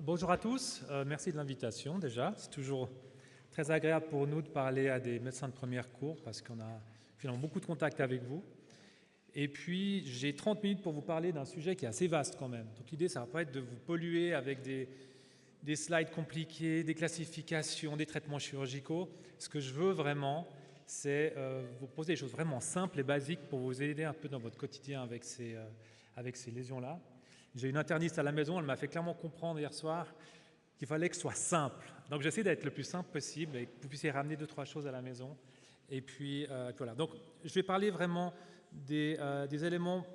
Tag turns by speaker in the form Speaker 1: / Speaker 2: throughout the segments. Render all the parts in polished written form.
Speaker 1: Bonjour à tous, merci de l'invitation déjà. C'est toujours très agréable pour nous de parler à des médecins de première cour parce qu'on a finalement beaucoup de contacts avec vous. Et puis j'ai 30 minutes pour vous parler d'un sujet qui est assez vaste quand même. Donc l'idée, ça va pas être de vous polluer avec des slides compliqués, des classifications, des traitements chirurgicaux. Ce que je veux vraiment, c'est vous poser des choses vraiment simples et basiques pour vous aider un peu dans votre quotidien avec ces lésions-là. J'ai une interniste à la maison, elle m'a fait clairement comprendre hier soir qu'il fallait que ce soit simple. Donc j'essaie d'être le plus simple possible et que vous puissiez ramener 2-3 choses à la maison. Et puis voilà. Donc je vais parler vraiment des éléments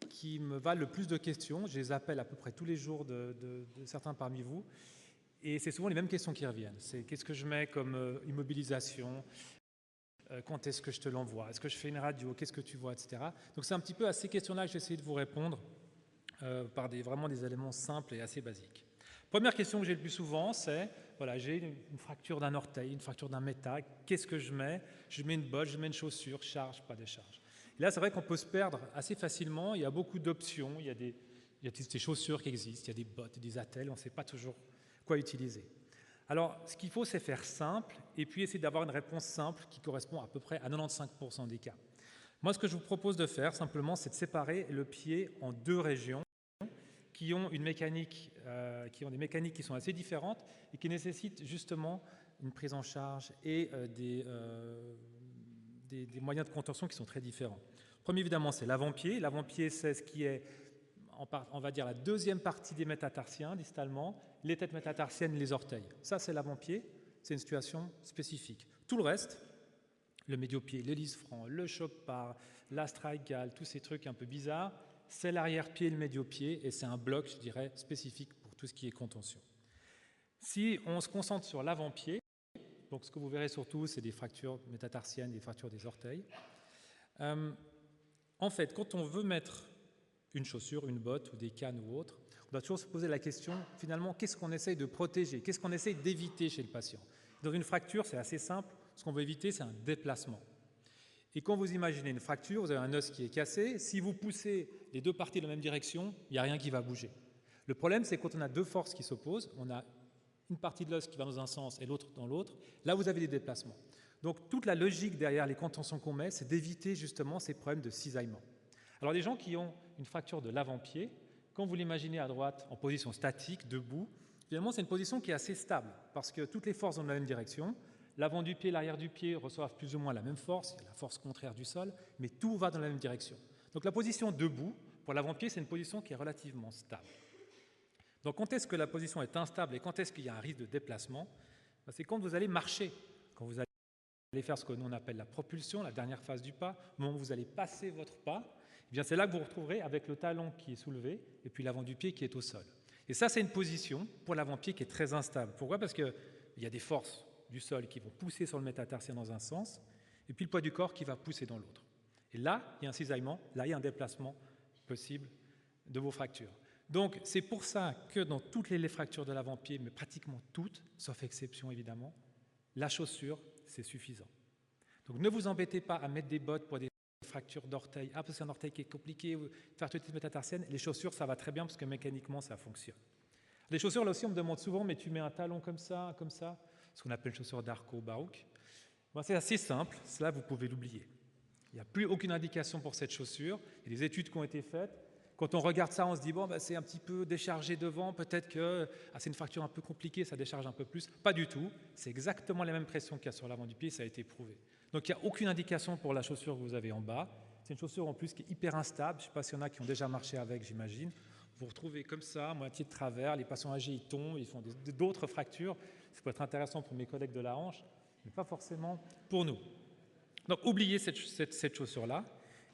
Speaker 1: qui me valent le plus de questions. Je les appelle à peu près tous les jours de certains parmi vous. Et c'est souvent les mêmes questions qui reviennent. C'est qu'est-ce que je mets comme immobilisation, quand est-ce que je te l'envoie, est-ce que je fais une radio, qu'est-ce que tu vois, etc. Donc c'est un petit peu à ces questions-là que j'essaie de vous répondre par vraiment des éléments simples et assez basiques. Première question que j'ai le plus souvent, c'est, voilà, j'ai une fracture d'un orteil, une fracture d'un méta, qu'est-ce que je mets? Je mets une botte, je mets une chaussure, charge, pas décharge. Et là, c'est vrai qu'on peut se perdre assez facilement, il y a beaucoup d'options, il y a des chaussures qui existent, il y a des bottes, des attelles, on ne sait pas toujours quoi utiliser. Alors, ce qu'il faut, c'est faire simple et puis essayer d'avoir une réponse simple qui correspond à peu près à 95% des cas. Moi, ce que je vous propose de faire, simplement, c'est de séparer le pied en deux régions qui ont des mécaniques qui sont assez différentes et qui nécessitent justement une prise en charge et des moyens de contention qui sont très différents. Premier, évidemment, c'est l'avant-pied. L'avant-pied, c'est ce qui est, on va dire, la deuxième partie des métatarsiens, distalement, les têtes métatarsiennes et les orteils. Ça, c'est l'avant-pied. C'est une situation spécifique. Tout le reste, le médio-pied, le lisfranc, le choc-part, l'astragale, tous ces trucs un peu bizarres, c'est l'arrière-pied et le médio-pied, et c'est un bloc, je dirais, spécifique pour tout ce qui est contention. Si on se concentre sur l'avant-pied, donc ce que vous verrez surtout, c'est des fractures métatarsiennes, des fractures des orteils. En fait, quand on veut mettre une chaussure, une botte ou des cannes ou autre, on doit toujours se poser la question, finalement, qu'est-ce qu'on essaye de protéger? Qu'est-ce qu'on essaye d'éviter chez le patient? Dans une fracture, c'est assez simple. Ce qu'on veut éviter, c'est un déplacement. Et quand vous imaginez une fracture, vous avez un os qui est cassé. Si vous poussez les deux parties dans la même direction, il n'y a rien qui va bouger. Le problème, c'est quand on a deux forces qui s'opposent, on a une partie de l'os qui va dans un sens et l'autre dans l'autre, là vous avez des déplacements. Donc toute la logique derrière les contentions qu'on met, c'est d'éviter justement ces problèmes de cisaillement. Alors les gens qui ont une fracture de l'avant-pied, quand vous l'imaginez à droite en position statique, debout, finalement c'est une position qui est assez stable parce que toutes les forces vont dans la même direction. L'avant du pied, l'arrière du pied reçoivent plus ou moins la même force, la force contraire du sol, mais tout va dans la même direction. Donc la position debout, pour l'avant-pied, c'est une position qui est relativement stable. Donc quand est-ce que la position est instable et quand est-ce qu'il y a un risque de déplacement? C'est quand vous allez marcher, quand vous allez faire ce que l'on appelle la propulsion, la dernière phase du pas, au moment où vous allez passer votre pas, eh bien c'est là que vous vous retrouverez avec le talon qui est soulevé et puis l'avant du pied qui est au sol. Et ça, c'est une position pour l'avant-pied qui est très instable. Pourquoi? Parce qu'il y a des forces du sol qui vont pousser sur le métatarsien dans un sens, et puis le poids du corps qui va pousser dans l'autre. Et là, il y a un cisaillement, là, il y a un déplacement possible de vos fractures. Donc, c'est pour ça que dans toutes les fractures de l'avant-pied, mais pratiquement toutes, sauf exception évidemment, la chaussure, c'est suffisant. Donc, ne vous embêtez pas à mettre des bottes pour des fractures d'orteil. Ah, parce que c'est un orteil qui est compliqué, fracture métatarsienne. Les chaussures, ça va très bien parce que mécaniquement, ça fonctionne. Les chaussures, là aussi, on me demande souvent, mais tu mets un talon comme ça, ce qu'on appelle chaussure d'Arco-Baruch. Bon, c'est assez simple, cela vous pouvez l'oublier. Il n'y a plus aucune indication pour cette chaussure. Il y a des études qui ont été faites. Quand on regarde ça, on se dit, bon, c'est un petit peu déchargé devant, peut-être que c'est une fracture un peu compliquée, ça décharge un peu plus. Pas du tout, c'est exactement la même pression qu'il y a sur l'avant du pied, ça a été prouvé. Donc il n'y a aucune indication pour la chaussure que vous avez en bas. C'est une chaussure en plus qui est hyper instable, je ne sais pas s'il y en a qui ont déjà marché avec, j'imagine. Vous vous retrouvez comme ça, moitié de travers, les patients âgés, ils tombent, ils font d'autres fractures. Ça peut être intéressant pour mes collègues de la hanche, mais pas forcément pour nous. Donc, oubliez cette chaussure-là.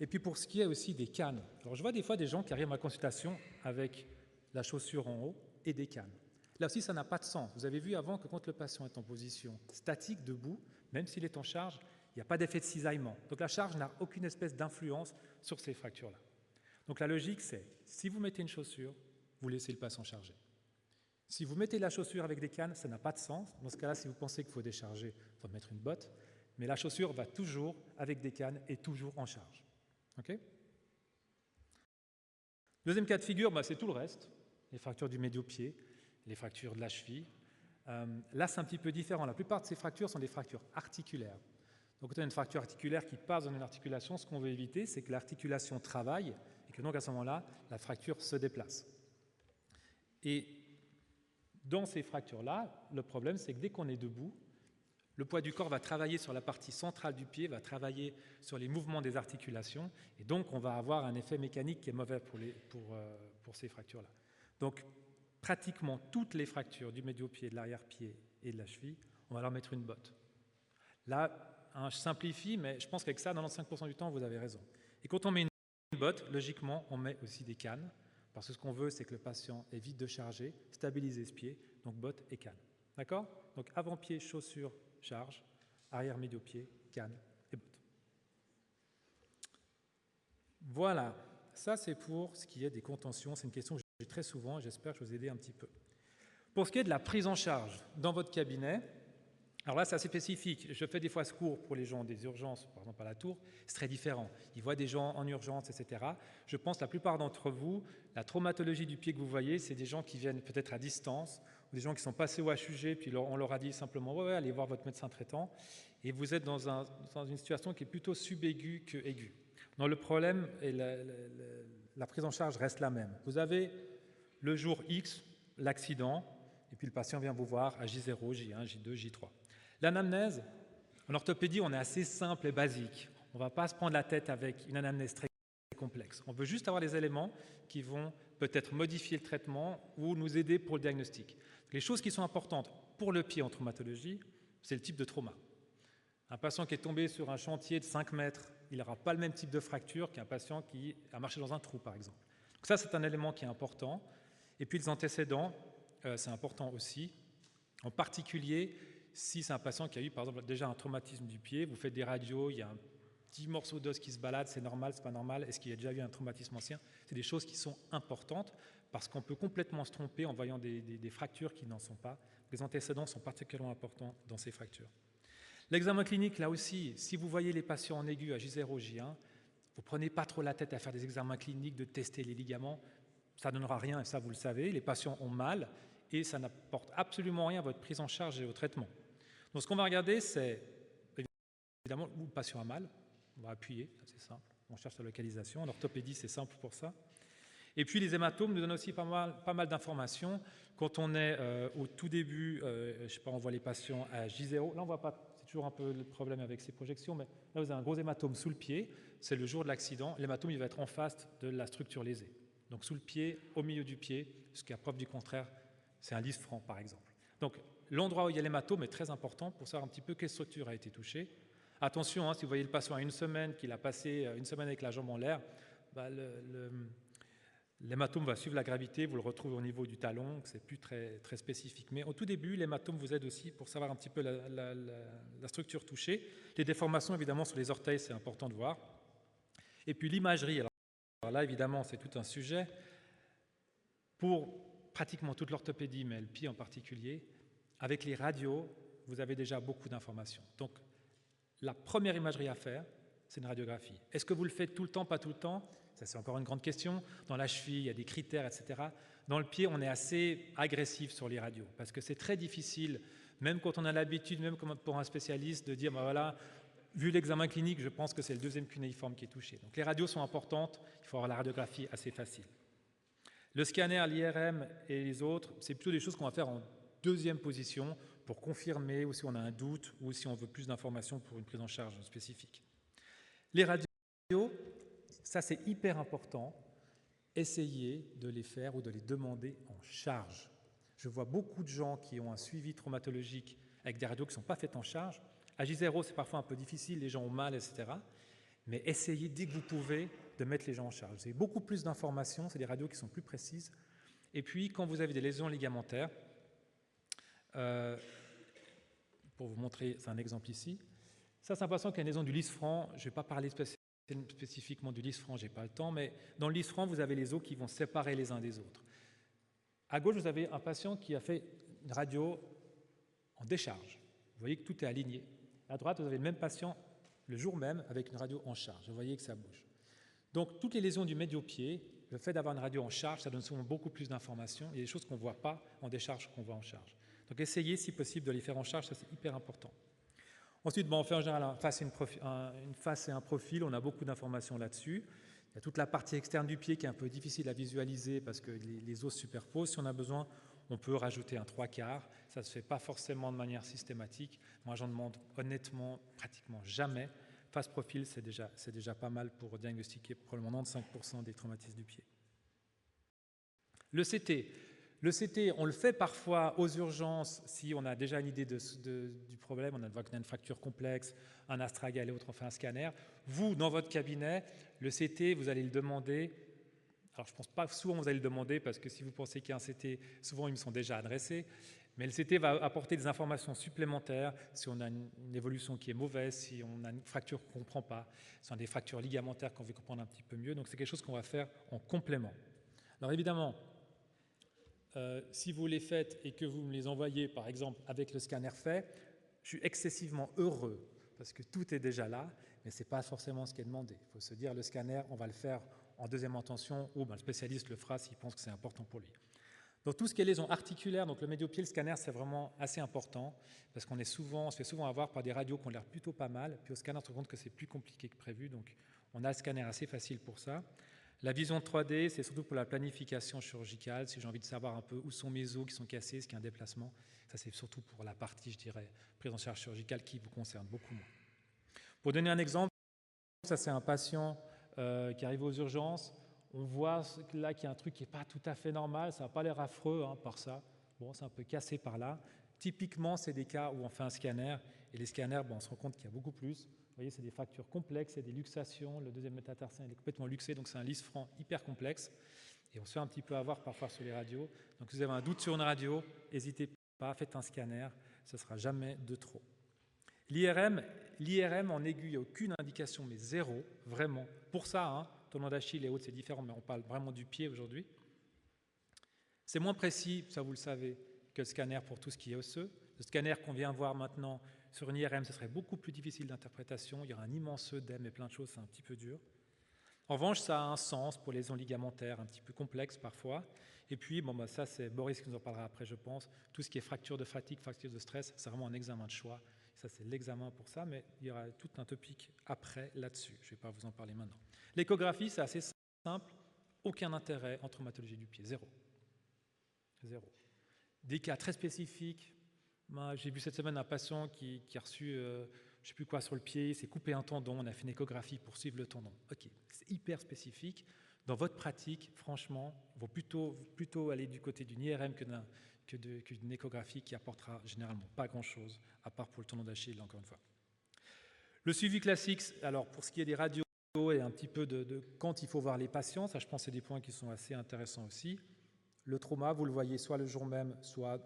Speaker 1: Et puis, pour ce qui est aussi des cannes. Alors, je vois des fois des gens qui arrivent à ma consultation avec la chaussure en haut et des cannes. Là aussi, ça n'a pas de sens. Vous avez vu avant que quand le patient est en position statique, debout, même s'il est en charge, il n'y a pas d'effet de cisaillement. Donc, la charge n'a aucune espèce d'influence sur ces fractures-là. Donc la logique, c'est, si vous mettez une chaussure, vous laissez le patient charger. Si vous mettez la chaussure avec des cannes, ça n'a pas de sens. Dans ce cas-là, si vous pensez qu'il faut décharger, il faut mettre une botte. Mais la chaussure va toujours avec des cannes et toujours en charge. Okay? Deuxième cas de figure, c'est tout le reste, les fractures du médio-pied. les fractures de la cheville. Là, c'est un petit peu différent. La plupart de ces fractures sont des fractures articulaires. Donc, quand on a une fracture articulaire qui passe dans une articulation, ce qu'on veut éviter, c'est que l'articulation travaille et que donc à ce moment-là, la fracture se déplace. Et dans ces fractures-là, le problème, c'est que dès qu'on est debout, le poids du corps va travailler sur la partie centrale du pied, va travailler sur les mouvements des articulations, et donc on va avoir un effet mécanique qui est mauvais pour ces fractures-là. Donc, pratiquement toutes les fractures du médio-pied, de l'arrière-pied et de la cheville, on va leur mettre une botte. Là, je simplifie, mais je pense qu'avec ça, 95% du temps, vous avez raison. Et quand on met une botte, logiquement, on met aussi des cannes, parce que ce qu'on veut, c'est que le patient évite de charger, stabiliser ce pied, donc botte et canne. D'accord? Donc avant-pied, chaussure, charge, arrière médio-pied, canne et botte. Voilà, ça c'est pour ce qui est des contentions. C'est une question que j'ai très souvent et j'espère que je vous ai aidé un petit peu. Pour ce qui est de la prise en charge dans votre cabinet, alors là c'est assez spécifique. Je fais des fois ce cours pour les gens des urgences, par exemple à la Tour, c'est très différent. Ils voient des gens en urgence, etc. Je pense que la plupart d'entre vous, la traumatologie du pied que vous voyez, c'est des gens qui viennent peut-être à distance, des gens qui sont passés au HUG, puis on leur a dit simplement ouais, allez voir votre médecin traitant, et vous êtes dans une situation qui est plutôt subaiguë que aiguë. Donc le problème et la prise en charge reste la même. Vous avez le jour X, l'accident, et puis le patient vient vous voir à J0, J1, J2, J3. L'anamnèse, en orthopédie, on est assez simple et basique. On ne va pas se prendre la tête avec une anamnèse très complexe. On veut juste avoir des éléments qui vont peut-être modifier le traitement ou nous aider pour le diagnostic. Les choses qui sont importantes pour le pied en traumatologie, c'est le type de trauma. Un patient qui est tombé sur un chantier de 5 mètres, il n'aura pas le même type de fracture qu'un patient qui a marché dans un trou, par exemple. Donc ça, c'est un élément qui est important. Et puis les antécédents, c'est important aussi. En particulier, si c'est un patient qui a eu, par exemple, déjà un traumatisme du pied, vous faites des radios, il y a un petit morceau d'os qui se balade, c'est normal, c'est pas normal, est-ce qu'il y a déjà eu un traumatisme ancien? C'est des choses qui sont importantes parce qu'on peut complètement se tromper en voyant des fractures qui n'en sont pas. Les antécédents sont particulièrement importants dans ces fractures. L'examen clinique, là aussi, si vous voyez les patients en aigu à J0, J1, vous ne prenez pas trop la tête à faire des examens cliniques, de tester les ligaments, ça ne donnera rien, et ça vous le savez, les patients ont mal et ça n'apporte absolument rien à votre prise en charge et au traitement. Donc ce qu'on va regarder, c'est évidemment où le patient a mal, on va appuyer, c'est simple, on cherche la localisation, en orthopédie c'est simple pour ça. Et puis les hématomes nous donnent aussi pas mal d'informations. Quand on est au tout début, je sais pas, on voit les patients à J0, là on voit pas, c'est toujours un peu le problème avec ces projections, mais là vous avez un gros hématome sous le pied, c'est le jour de l'accident, l'hématome il va être en face de la structure lésée. Donc sous le pied, au milieu du pied, ce qui a preuve du contraire, c'est un lisfranc par exemple. Donc l'endroit où il y a l'hématome est très important pour savoir un petit peu quelle structure a été touchée. Attention, si vous voyez le patient à une semaine, qu'il a passé une semaine avec la jambe en l'air, l'hématome va suivre la gravité, vous le retrouvez au niveau du talon, c'est plus très, très spécifique. Mais au tout début, l'hématome vous aide aussi pour savoir un petit peu la structure touchée. Les déformations, évidemment, sur les orteils, c'est important de voir. Et puis l'imagerie, alors là, évidemment, c'est tout un sujet. Pour pratiquement toute l'orthopédie, mais le pied en particulier, avec les radios, vous avez déjà beaucoup d'informations. Donc, la première imagerie à faire, c'est une radiographie. Est-ce que vous le faites tout le temps, pas tout le temps? Ça, c'est encore une grande question. Dans la cheville, il y a des critères, etc. Dans le pied, on est assez agressif sur les radios parce que c'est très difficile, même quand on a l'habitude, même pour un spécialiste, de dire, voilà, vu l'examen clinique, je pense que c'est le deuxième cunéiforme qui est touché. Donc les radios sont importantes, il faut avoir la radiographie assez facile. Le scanner, l'IRM et les autres, c'est plutôt des choses qu'on va faire en deuxième position pour confirmer ou si on a un doute ou si on veut plus d'informations pour une prise en charge spécifique. Les radios, ça c'est hyper important, essayez de les faire ou de les demander en charge. Je vois beaucoup de gens qui ont un suivi traumatologique avec des radios qui ne sont pas faites en charge. À J0, c'est parfois un peu difficile, les gens ont mal, etc. Mais essayez dès que vous pouvez de mettre les gens en charge. Vous avez beaucoup plus d'informations, c'est des radios qui sont plus précises. Et puis, quand vous avez des lésions ligamentaires, pour vous montrer, c'est un exemple ici, ça c'est un patient qui a une lésion du lisfranc, je ne vais pas parler spécifiquement du lisfranc, je n'ai pas le temps, mais dans le lisfranc, vous avez les os qui vont se séparer les uns des autres. À gauche, vous avez un patient qui a fait une radio en décharge. Vous voyez que tout est aligné. À droite, vous avez le même patient le jour même avec une radio en charge. Vous voyez que ça bouge. Donc, toutes les lésions du médio-pied, le fait d'avoir une radio en charge, ça donne souvent beaucoup plus d'informations. Il y a des choses qu'on ne voit pas en décharge qu'on voit en charge. Donc essayez, si possible, de les faire en charge, ça c'est hyper important. Ensuite, on fait en général une face et un profil, on a beaucoup d'informations là-dessus. Il y a toute la partie externe du pied qui est un peu difficile à visualiser parce que les os se superposent. Si on a besoin, on peut rajouter un 3/4. Ça ne se fait pas forcément de manière systématique. Moi, j'en demande honnêtement pratiquement jamais. Face profil, c'est déjà pas mal pour diagnostiquer probablement 95% des traumatismes du pied. Le CT. Le CT, on le fait parfois aux urgences si on a déjà une idée du problème, on voit qu'on a une fracture complexe, un astragal et autres, on fait un scanner. Vous, dans votre cabinet, le CT, vous allez le demander. Alors, je ne pense pas souvent vous allez le demander parce que si vous pensez qu'il y a un CT, souvent ils me sont déjà adressés. Mais le CT va apporter des informations supplémentaires si on a une évolution qui est mauvaise, si on a une fracture qu'on ne comprend pas, si on a des fractures ligamentaires qu'on veut comprendre un petit peu mieux. Donc, c'est quelque chose qu'on va faire en complément. Alors, évidemment, si vous les faites et que vous me les envoyez, par exemple, avec le scanner fait, je suis excessivement heureux parce que tout est déjà là, mais ce n'est pas forcément ce qui est demandé. Il faut se dire, le scanner, on va le faire en deuxième intention ou le spécialiste le fera s'il pense que c'est important pour lui. Donc tout ce qui est lésions articulaires, donc le médio-pied, le scanner, c'est vraiment assez important parce qu'on se fait souvent avoir par des radios qui ont l'air plutôt pas mal, puis au scanner, on se rend compte que c'est plus compliqué que prévu, donc on a le scanner assez facile pour ça. La vision 3D, c'est surtout pour la planification chirurgicale, si j'ai envie de savoir un peu où sont mes os qui sont cassés, est-ce qu'il y a un déplacement. Ça, c'est surtout pour la partie, je dirais, prise en charge chirurgicale qui vous concerne beaucoup moins. Pour donner un exemple, ça c'est un patient qui arrive aux urgences. On voit là qu'il y a un truc qui n'est pas tout à fait normal, ça n'a pas l'air affreux par ça. Bon, c'est un peu cassé par là. Typiquement, c'est des cas où on fait un scanner, et les scanners, on se rend compte qu'il y a beaucoup plus. Vous voyez, c'est des fractures complexes, c'est des luxations. Le deuxième métatarsen est complètement luxé, donc c'est un lisfranc hyper complexe. Et on se fait un petit peu avoir parfois sur les radios. Donc si vous avez un doute sur une radio, n'hésitez pas, faites un scanner, ce ne sera jamais de trop. L'IRM en aiguë, il n'y a aucune indication, mais zéro, vraiment. Pour ça, tendon d'Achille et autres, c'est différent, mais on parle vraiment du pied aujourd'hui. C'est moins précis, ça vous le savez, que le scanner pour tout ce qui est osseux. Le scanner qu'on vient voir maintenant sur une IRM, ce serait beaucoup plus difficile d'interprétation. Il y aura un immense œdème et plein de choses, c'est un petit peu dur. En revanche, ça a un sens pour les lésions ligamentaires, un petit peu complexes parfois. Et puis, ça c'est Boris qui nous en parlera après, je pense. Tout ce qui est fracture de fatigue, fracture de stress, c'est vraiment un examen de choix. Ça, c'est l'examen pour ça, mais il y aura tout un topic après là-dessus. Je ne vais pas vous en parler maintenant. L'échographie, c'est assez simple. Aucun intérêt en traumatologie du pied, zéro. Zéro. Des cas très spécifiques. J'ai vu cette semaine un patient qui a reçu, je ne sais plus quoi, sur le pied, il s'est coupé un tendon, on a fait une échographie pour suivre le tendon. Ok, c'est hyper spécifique. Dans votre pratique, franchement, il vaut plutôt aller du côté d'une IRM que d'une échographie qui apportera généralement pas grand-chose, à part pour le tendon d'Achille, encore une fois. Le suivi classique, alors pour ce qui est des radios et un petit peu de quand il faut voir les patients, ça je pense que c'est des points qui sont assez intéressants aussi. Le trauma, vous le voyez soit le jour même, soit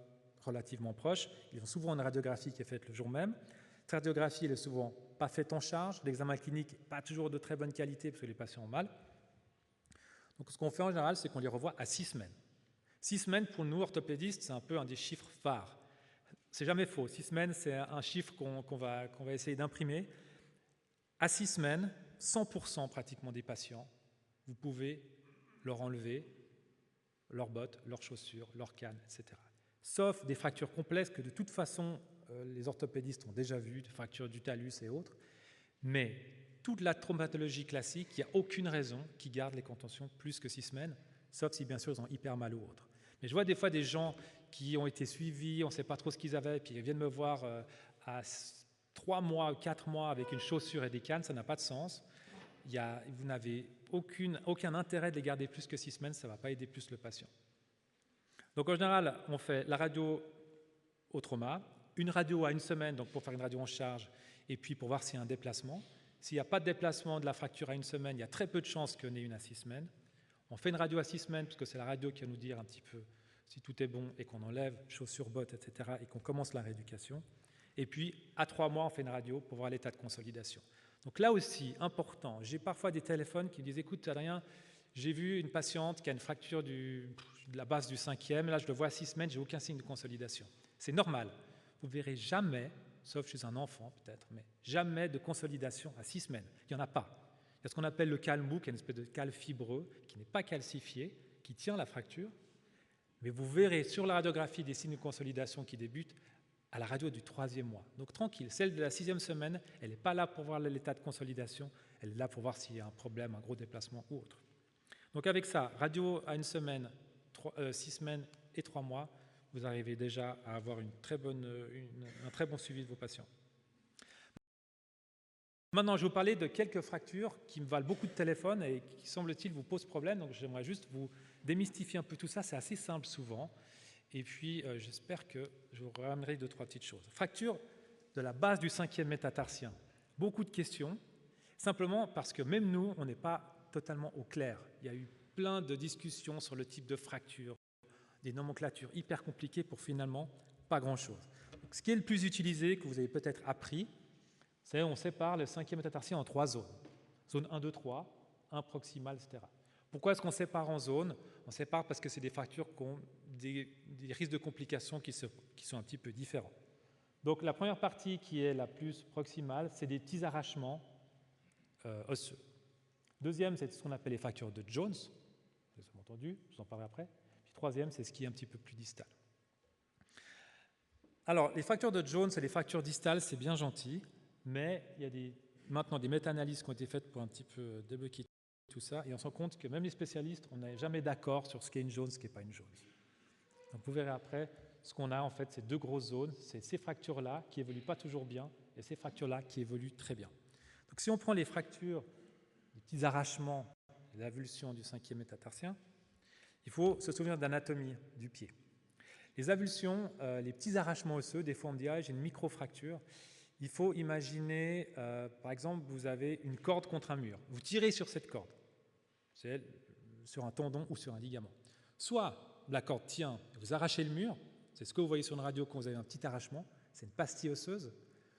Speaker 1: relativement proche. Ils ont souvent une radiographie qui est faite le jour même. Cette radiographie, elle est souvent pas faite en charge. L'examen clinique, pas toujours de très bonne qualité parce que les patients ont mal. Donc ce qu'on fait en général, c'est qu'on les revoit à 6 semaines. 6 semaines, pour nous, orthopédistes, c'est un peu un des chiffres phares. C'est jamais faux. 6 semaines, c'est un chiffre qu'on va essayer d'imprimer. À 6 semaines, 100% pratiquement des patients, vous pouvez leur enlever leurs bottes, leurs chaussures, leurs cannes, etc. Sauf des fractures complexes que de toute façon, les orthopédistes ont déjà vues, des fractures du talus et autres. Mais toute la traumatologie classique, il n'y a aucune raison qu'ils gardent les contentions plus que 6 semaines, sauf si bien sûr ils ont hyper mal ou autre. Mais je vois des fois des gens qui ont été suivis, on ne sait pas trop ce qu'ils avaient, puis ils viennent me voir à 3 mois ou 4 mois avec une chaussure et des cannes, ça n'a pas de sens. Vous n'avez aucun intérêt de les garder plus que 6 semaines, ça ne va pas aider plus le patient. Donc en général, on fait la radio au trauma, une radio à 1 semaine, donc pour faire une radio en charge, et puis pour voir s'il y a un déplacement. S'il n'y a pas de déplacement de la fracture à 1 semaine, il y a très peu de chances qu'il y en ait une à 6 semaines. On fait une radio à 6 semaines, parce que c'est la radio qui va nous dire un petit peu si tout est bon et qu'on enlève chaussures, bottes, etc., et qu'on commence la rééducation. Et puis, à 3 mois, on fait une radio pour voir l'état de consolidation. Donc là aussi, important, j'ai parfois des téléphones qui me disent « Écoute, Adrien, j'ai vu une patiente qui a une fracture de la base du 5e, là je le vois à 6 semaines, j'ai aucun signe de consolidation. » C'est normal. Vous ne verrez jamais, sauf chez un enfant peut-être, mais jamais de consolidation à 6 semaines. Il n'y en a pas. Il Il y a ce qu'on appelle le calmbout, qui est une espèce de cal fibreux, qui n'est pas calcifié, qui tient la fracture. Mais vous verrez sur la radiographie des signes de consolidation qui débutent à la radio du 3e mois. Donc tranquille, celle de la 6e semaine, elle n'est pas là pour voir l'état de consolidation, elle est là pour voir s'il y a un problème, un gros déplacement ou autre. Donc avec ça, radio à 1 semaine, 6 semaines et 3 mois, vous arrivez déjà à avoir un très bon suivi de vos patients. Maintenant, je vais vous parler de quelques fractures qui me valent beaucoup de téléphone et qui, semble-t-il, vous posent problème. Donc, j'aimerais juste vous démystifier un peu tout ça. C'est assez simple souvent. Et puis, j'espère que je vous ramènerai 2-3 petites choses. Fracture de la base du 5e métatarsien. Beaucoup de questions, simplement parce que même nous, on n'est pas totalement au clair. Il y a eu plein de discussions sur le type de fracture, des nomenclatures hyper compliquées pour finalement pas grand-chose. Donc, ce qui est le plus utilisé, que vous avez peut-être appris, c'est on sépare le 5e métatarsien en 3 zones. Zone 1, 2, 3, 1 proximal, etc. Pourquoi est-ce qu'on sépare en zones? On sépare parce que c'est des fractures qui ont des risques de complications qui sont un petit peu différents. Donc la première partie qui est la plus proximale, c'est des petits arrachements osseux. Deuxième, c'est ce qu'on appelle les fractures de Jones. Vous avez entendu, je vous en parlerai après. Puis troisième, c'est ce qui est un petit peu plus distal. Alors, les fractures de Jones et les fractures distales, c'est bien gentil. Mais il y a maintenant des méta-analyses qui ont été faites pour un petit peu débloquer tout ça, et on se rend compte que même les spécialistes, on n'est jamais d'accord sur ce qu'est une Jones, ce qui n'est pas une Jones. Donc vous verrez après, ce qu'on a en fait, c'est 2 grosses zones, c'est ces fractures-là qui évoluent pas toujours bien, et ces fractures-là qui évoluent très bien. Donc si on prend les fractures, les petits arrachements, les avulsions du 5e métatarsien, il faut se souvenir d'anatomie du pied. Les avulsions, les petits arrachements osseux, des fois on me dit « ah, j'ai une micro-fracture », il faut imaginer, par exemple, vous avez une corde contre un mur. Vous tirez sur cette corde, c'est sur un tendon ou sur un ligament. Soit la corde tient, vous arrachez le mur, c'est ce que vous voyez sur une radio quand vous avez un petit arrachement, c'est une pastille osseuse,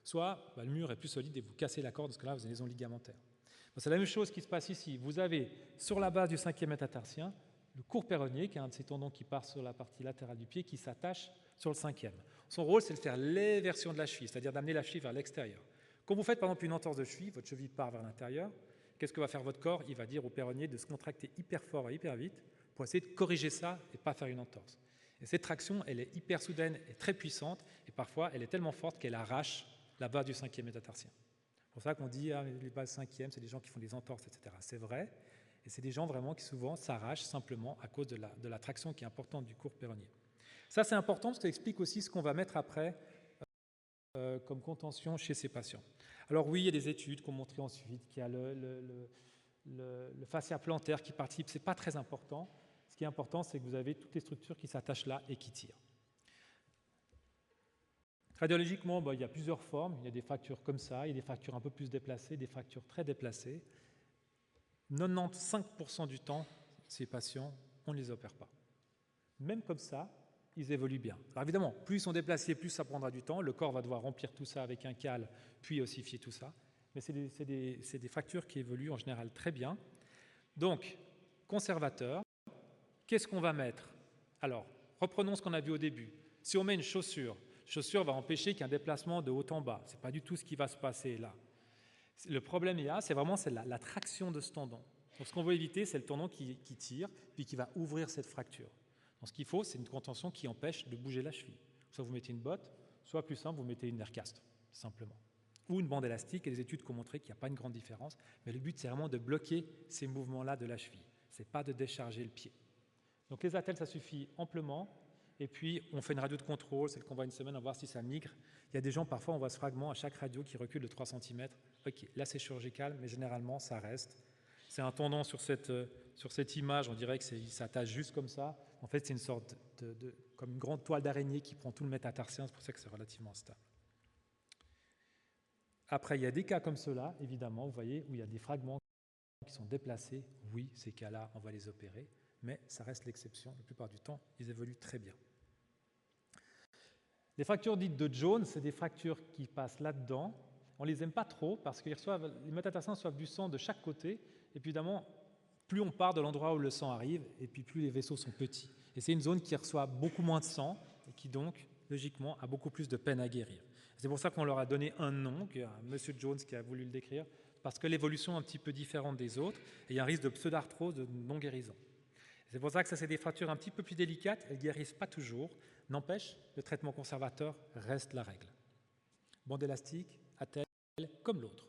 Speaker 1: soit le mur est plus solide et vous cassez la corde, parce que là, vous avez une lésion ligamentaire. C'est la même chose qui se passe ici. Vous avez, sur la base du 5e métatarsien, le court péronnier, qui est un de ces tendons qui part sur la partie latérale du pied, qui s'attache sur le 5e. Son rôle, c'est de faire l'éversion de la cheville, c'est-à-dire d'amener la cheville vers l'extérieur. Quand vous faites par exemple une entorse de cheville, votre cheville part vers l'intérieur, qu'est-ce que va faire votre corps? Il va dire au péronnier de se contracter hyper fort et hyper vite pour essayer de corriger ça et pas faire une entorse. Et cette traction, elle est hyper soudaine et très puissante, et parfois, elle est tellement forte qu'elle arrache la base du 5e métatarsien. C'est pour ça qu'on dit ah, les bases 5e, c'est des gens qui font des entorses, etc. C'est vrai, et c'est des gens vraiment qui souvent s'arrachent simplement à cause de la traction qui est importante du court péronnier. Ça, c'est important parce que ça explique aussi ce qu'on va mettre après comme contention chez ces patients. Alors oui, il y a des études qui ont montré ensuite qu'il y a le fascia plantaire qui participe. Ce n'est pas très important. Ce qui est important, c'est que vous avez toutes les structures qui s'attachent là et qui tirent. Radiologiquement, il y a plusieurs formes. Il y a des fractures comme ça, il y a des fractures un peu plus déplacées, des fractures très déplacées. 95% du temps, ces patients, on ne les opère pas. Même comme ça, ils évoluent bien. Alors évidemment, plus ils sont déplacés, plus ça prendra du temps. Le corps va devoir remplir tout ça avec un cal, puis ossifier tout ça. Mais c'est des fractures qui évoluent en général très bien. Donc, conservateur, qu'est-ce qu'on va mettre? Alors, reprenons ce qu'on a vu au début. Si on met une chaussure va empêcher qu'il y ait un déplacement de haut en bas. Ce n'est pas du tout ce qui va se passer là. Le problème c'est vraiment la traction de ce tendon. Donc, ce qu'on veut éviter, c'est le tendon qui tire, puis qui va ouvrir cette fracture. Donc, ce qu'il faut, c'est une contention qui empêche de bouger la cheville. Soit vous mettez une botte, soit plus simple, vous mettez une aircast, simplement. Ou une bande élastique, et les études qui ont montré qu'il n'y a pas une grande différence. Mais le but, c'est vraiment de bloquer ces mouvements-là de la cheville. Ce n'est pas de décharger le pied. Donc, les attelles, ça suffit amplement. Et puis, on fait une radio de contrôle, celle qu'on voit une semaine, on va voir si ça migre. Il y a des gens, parfois, on voit ce fragment à chaque radio qui recule de 3 cm. OK, là, c'est chirurgical, mais généralement, ça reste. C'est un tendon sur cette image, on dirait que s'attache juste comme ça. En fait, c'est une sorte comme une grande toile d'araignée qui prend tout le métatarsien, c'est pour ça que c'est relativement stable. Après, il y a des cas comme ceux-là, évidemment, vous voyez, où il y a des fragments qui sont déplacés. Oui, ces cas-là, on va les opérer, mais ça reste l'exception. La plupart du temps, ils évoluent très bien. Les fractures dites de Jones, c'est des fractures qui passent là-dedans. On ne les aime pas trop parce que les métatarsiens reçoivent du sang de chaque côté. Et puis évidemment, plus on part de l'endroit où le sang arrive, et puis plus les vaisseaux sont petits. Et c'est une zone qui reçoit beaucoup moins de sang et qui donc, logiquement, a beaucoup plus de peine à guérir. C'est pour ça qu'on leur a donné un nom, M. Jones qui a voulu le décrire, parce que l'évolution est un petit peu différente des autres, et il y a un risque de pseudarthrose de non-guérison. C'est pour ça que ça, c'est des fractures un petit peu plus délicates, elles ne guérissent pas toujours, n'empêche, le traitement conservateur reste la règle. Bande élastique, attelle, comme l'autre.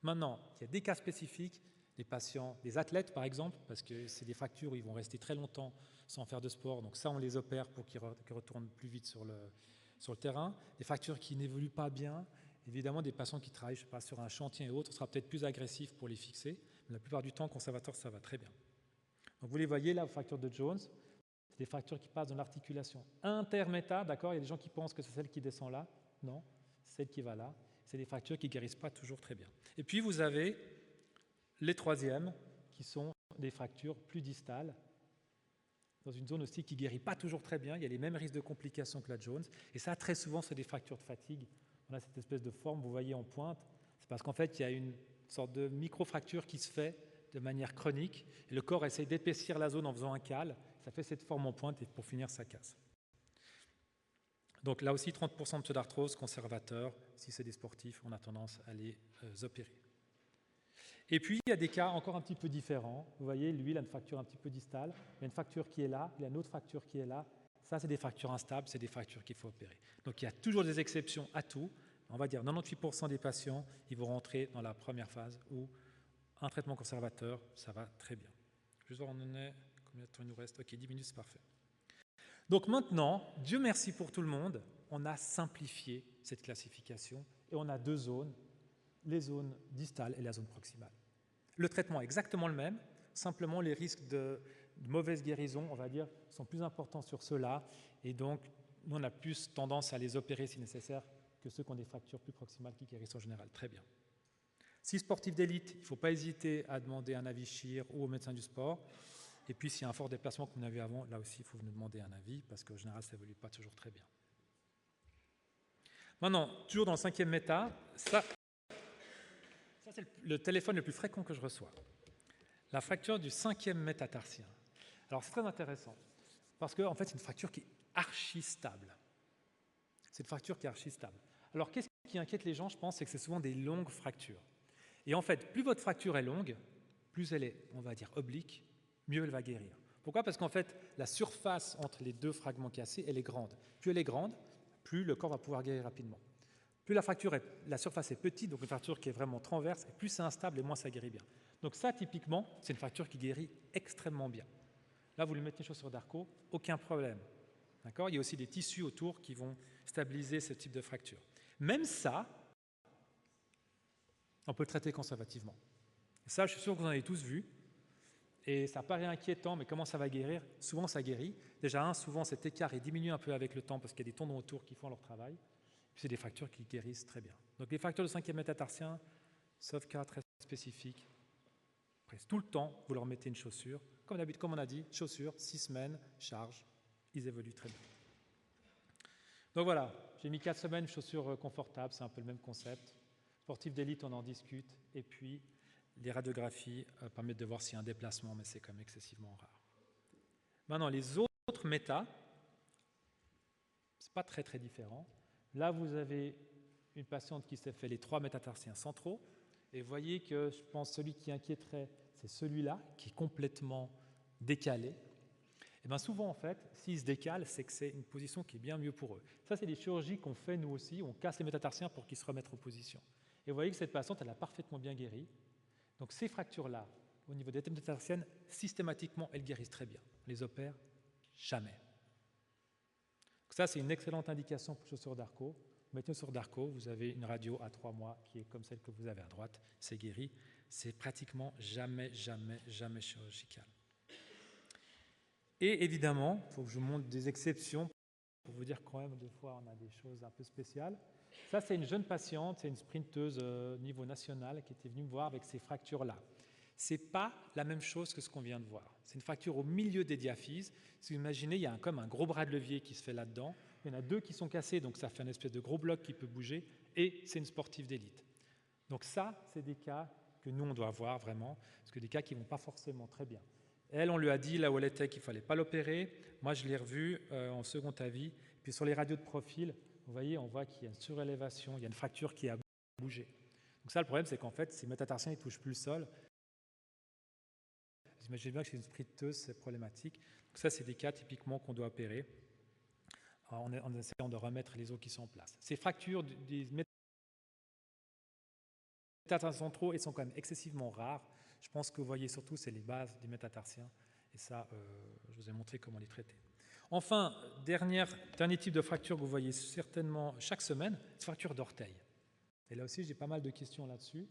Speaker 1: Maintenant, il y a des cas spécifiques, des patients, des athlètes par exemple, parce que c'est des fractures où ils vont rester très longtemps sans faire de sport, donc ça on les opère pour qu'ils retournent plus vite sur le terrain. Des fractures qui n'évoluent pas bien, évidemment des patients qui travaillent je sais pas, sur un chantier et autres, ce sera peut-être plus agressif pour les fixer, mais la plupart du temps, conservateur, ça va très bien. Donc vous les voyez là, fracture de Jones, c'est des fractures qui passent dans l'articulation interméta, d'accord? Il y a des gens qui pensent que c'est celle qui descend là, non, c'est celle qui va là. C'est des fractures qui ne guérissent pas toujours très bien. Et puis vous avez les troisièmes, qui sont des fractures plus distales, dans une zone aussi qui ne guérit pas toujours très bien. Il y a les mêmes risques de complications que la Jones. Et ça, très souvent, c'est des fractures de fatigue. On a cette espèce de forme, vous voyez en pointe. C'est parce qu'en fait, il y a une sorte de micro-fracture qui se fait de manière chronique. Et le corps essaie d'épaissir la zone en faisant un cale. Ça fait cette forme en pointe et pour finir, ça casse. Donc là aussi, 30% de pseudarthrose conservateur. Si c'est des sportifs, on a tendance à les opérer. Et puis, il y a des cas encore un petit peu différents. Vous voyez, lui, il a une fracture un petit peu distale. Il y a une fracture qui est là, il y a une autre fracture qui est là. Ça, c'est des fractures instables, c'est des fractures qu'il faut opérer. Donc, il y a toujours des exceptions à tout. On va dire 98% des patients, ils vont rentrer dans la première phase où un traitement conservateur, ça va très bien. Je vais voir, on en est. Combien de temps il nous reste? Ok, 10 minutes, c'est parfait. Donc maintenant, Dieu merci pour tout le monde, on a simplifié cette classification et on a deux zones, les zones distales et la zone proximale. Le traitement est exactement le même, simplement les risques de mauvaise guérison, on va dire, sont plus importants sur ceux-là et donc nous on a plus tendance à les opérer si nécessaire que ceux qui ont des fractures plus proximales qui guérissent en général. Très bien. Si sportif d'élite, il ne faut pas hésiter à demander un avis chir ou au médecin du sport. Et puis, s'il y a un fort déplacement qu'on a vu avant, là aussi, il faut nous demander un avis, parce qu'en général, ça n'évolue pas toujours très bien. Maintenant, toujours dans le 5e méta, ça c'est le téléphone le plus fréquent que je reçois. La fracture du 5e métatarsien. Alors, c'est très intéressant, parce qu'en fait, c'est une fracture qui est archi stable. C'est une fracture qui est archi stable. Alors, qu'est-ce qui inquiète les gens, je pense, c'est que c'est souvent des longues fractures. Et en fait, plus votre fracture est longue, plus elle est, on va dire, oblique, mieux elle va guérir. Pourquoi? Parce qu'en fait, la surface entre les deux fragments cassés, elle est grande. Plus elle est grande, plus le corps va pouvoir guérir rapidement. Plus la surface est petite, donc une fracture qui est vraiment transverse, et plus c'est instable et moins ça guérit bien. Donc ça, typiquement, c'est une fracture qui guérit extrêmement bien. Là, vous lui mettez une chaussure d'Arco, aucun problème. D'accord? Il y a aussi des tissus autour qui vont stabiliser ce type de fracture. Même ça, on peut le traiter conservativement. Ça, je suis sûr que vous en avez tous vu. Et ça paraît inquiétant, mais comment ça va guérir? Souvent, ça guérit. Déjà, souvent, cet écart est diminué un peu avec le temps parce qu'il y a des tendons autour qui font leur travail. Puis, c'est des fractures qui guérissent très bien. Donc, les fractures de 5e métatarsien, sauf cas très spécifiques, presque tout le temps, vous leur mettez une chaussure. Comme d'habitude, comme on a dit, chaussure, 6 semaines, charge, ils évoluent très bien. Donc voilà, j'ai mis 4 semaines, chaussures confortables, c'est un peu le même concept. Sportif d'élite, on en discute. Et puis, les radiographies permettent de voir s'il y a un déplacement, mais c'est quand même excessivement rare. Maintenant, les autres méta, ce n'est pas très très différent. Là, vous avez une patiente qui s'est fait les 3 métatarsiens centraux, et vous voyez que je pense celui qui inquiéterait, c'est celui-là, qui est complètement décalé. Et bien souvent, en fait, s'ils se décalent, c'est que c'est une position qui est bien mieux pour eux. Ça, c'est des chirurgies qu'on fait nous aussi, on casse les métatarsiens pour qu'ils se remettent en position. Et vous voyez que cette patiente, elle a parfaitement bien guéri. Donc ces fractures-là, au niveau des métatarsiennes, systématiquement, elles guérissent très bien. On les opère jamais. Donc ça, c'est une excellente indication pour chaussure d'Arco. Vous mettez une chaussure d'Arco, vous avez une radio à 3 mois qui est comme celle que vous avez à droite, c'est guéri. C'est pratiquement jamais chirurgical. Et évidemment, il faut que je vous montre des exceptions pour vous dire quand même, des fois, on a des choses un peu spéciales. Ça, c'est une jeune patiente, c'est une sprinteuse niveau national qui était venue me voir avec ces fractures-là. Ce n'est pas la même chose que ce qu'on vient de voir. C'est une fracture au milieu des diaphyses. Si vous imaginez, il y a comme un gros bras de levier qui se fait là-dedans. Il y en a 2 qui sont cassés, donc ça fait une espèce de gros bloc qui peut bouger, et c'est une sportive d'élite. Donc ça, c'est des cas que nous, on doit voir vraiment, parce que des cas qui ne vont pas forcément très bien. Elle, on lui a dit, là où elle était, qu'il ne fallait pas l'opérer. Moi, je l'ai revue en second avis. Puis sur les radios de profil, vous voyez, on voit qu'il y a une surélévation, il y a une fracture qui a bougé. Donc ça, le problème, c'est qu'en fait, ces métatarsiens, ils ne touchent plus le sol. Vous imaginez bien que chez une sprinteuse, c'est problématique. Donc ça, c'est des cas typiquement qu'on doit opérer en essayant de remettre les os qui sont en place. Ces fractures des métatarsiens centraux, elles sont quand même excessivement rares. Je pense que vous voyez surtout, c'est les bases des métatarsiens. Et ça, je vous ai montré comment les traiter. Enfin, dernier type de fracture que vous voyez certainement chaque semaine, c'est fracture d'orteil. Et là aussi, j'ai pas mal de questions là-dessus.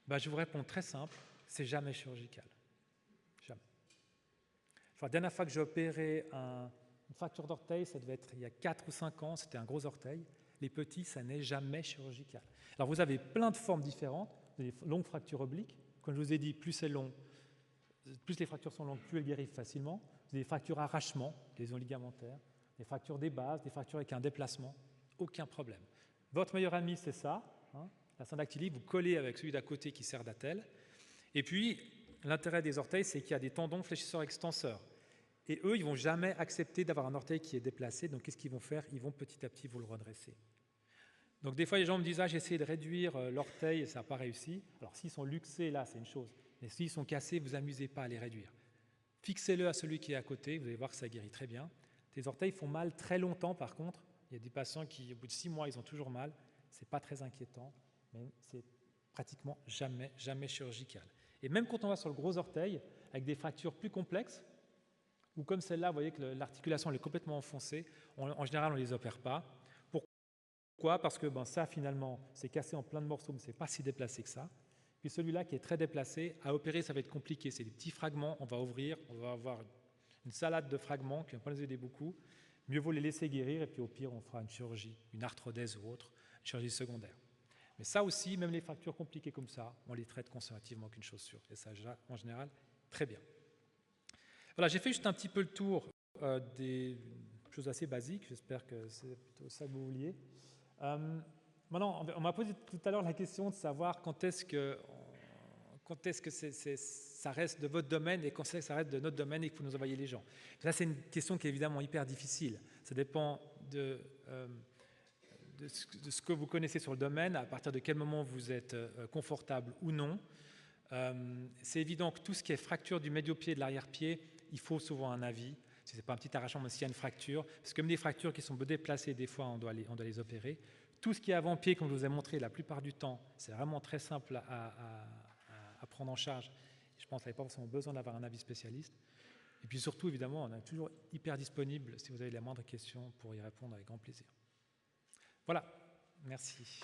Speaker 1: Je vous réponds très simple, c'est jamais chirurgical. Jamais. La dernière fois que j'ai opéré une fracture d'orteil, ça devait être il y a 4 ou 5 ans, c'était un gros orteil. Les petits, ça n'est jamais chirurgical. Alors vous avez plein de formes différentes, des longues fractures obliques. Comme je vous ai dit, plus c'est long, plus les fractures sont longues, plus elles guérissent facilement. Vous avez des fractures à arrachement, lésions ligamentaires, des fractures des bases, des fractures avec un déplacement, aucun problème. Votre meilleur ami, c'est ça, la syndactylie, vous collez avec celui d'à côté qui sert d'attelle. Et puis, l'intérêt des orteils, c'est qu'il y a des tendons fléchisseurs extenseurs. Et eux, ils ne vont jamais accepter d'avoir un orteil qui est déplacé. Donc, qu'est-ce qu'ils vont faire? Ils vont petit à petit vous le redresser. Donc, des fois, les gens me disent « Ah, j'ai essayé de réduire l'orteil et ça n'a pas réussi. » Alors, s'ils sont luxés, là, c'est une chose. Mais s'ils sont cassés, vous amusez pas à les réduire. Fixez-le à celui qui est à côté, vous allez voir que ça guérit très bien. Les orteils font mal très longtemps, par contre. Il y a des patients qui, au bout de 6 mois, ils ont toujours mal. Ce n'est pas très inquiétant, mais c'est pratiquement jamais chirurgical. Et même quand on va sur le gros orteil, avec des fractures plus complexes, ou comme celle-là, vous voyez que l'articulation est complètement enfoncée, en général, on ne les opère pas. Pourquoi? Parce que ça, finalement, c'est cassé en plein de morceaux, mais ce n'est pas si déplacé que ça. Puis celui-là qui est très déplacé, à opérer, ça va être compliqué. C'est des petits fragments, on va ouvrir, on va avoir une salade de fragments qui ne vont pas nous aider beaucoup. Mieux vaut les laisser guérir, et puis au pire, on fera une chirurgie, une arthrodèse ou autre, une chirurgie secondaire. Mais ça aussi, même les fractures compliquées comme ça, on les traite conservativement qu'une chaussure. Et ça, en général, très bien. Voilà, j'ai fait juste un petit peu le tour des choses assez basiques. J'espère que c'est plutôt ça que vous vouliez. Maintenant, on m'a posé tout à l'heure la question de savoir quand est-ce que ça reste de votre domaine et quand est-ce que ça reste de notre domaine et qu'il faut nous envoyer les gens. Ça, c'est une question qui est évidemment hyper difficile. Ça dépend de ce que vous connaissez sur le domaine, à partir de quel moment vous êtes confortable ou non. C'est évident que tout ce qui est fracture du médio-pied et de l'arrière-pied, il faut souvent un avis. Si ce n'est pas un petit arrachement, mais s'il y a une fracture, parce que comme des fractures qui sont déplacées, des fois on doit les opérer. Tout ce qui est avant-pied, comme je vous ai montré la plupart du temps, c'est vraiment très simple à prendre en charge. Je pense qu'il n'y a pas forcément besoin d'avoir un avis spécialiste. Et puis surtout, évidemment, on est toujours hyper disponible si vous avez la moindre question pour y répondre avec grand plaisir. Voilà, merci.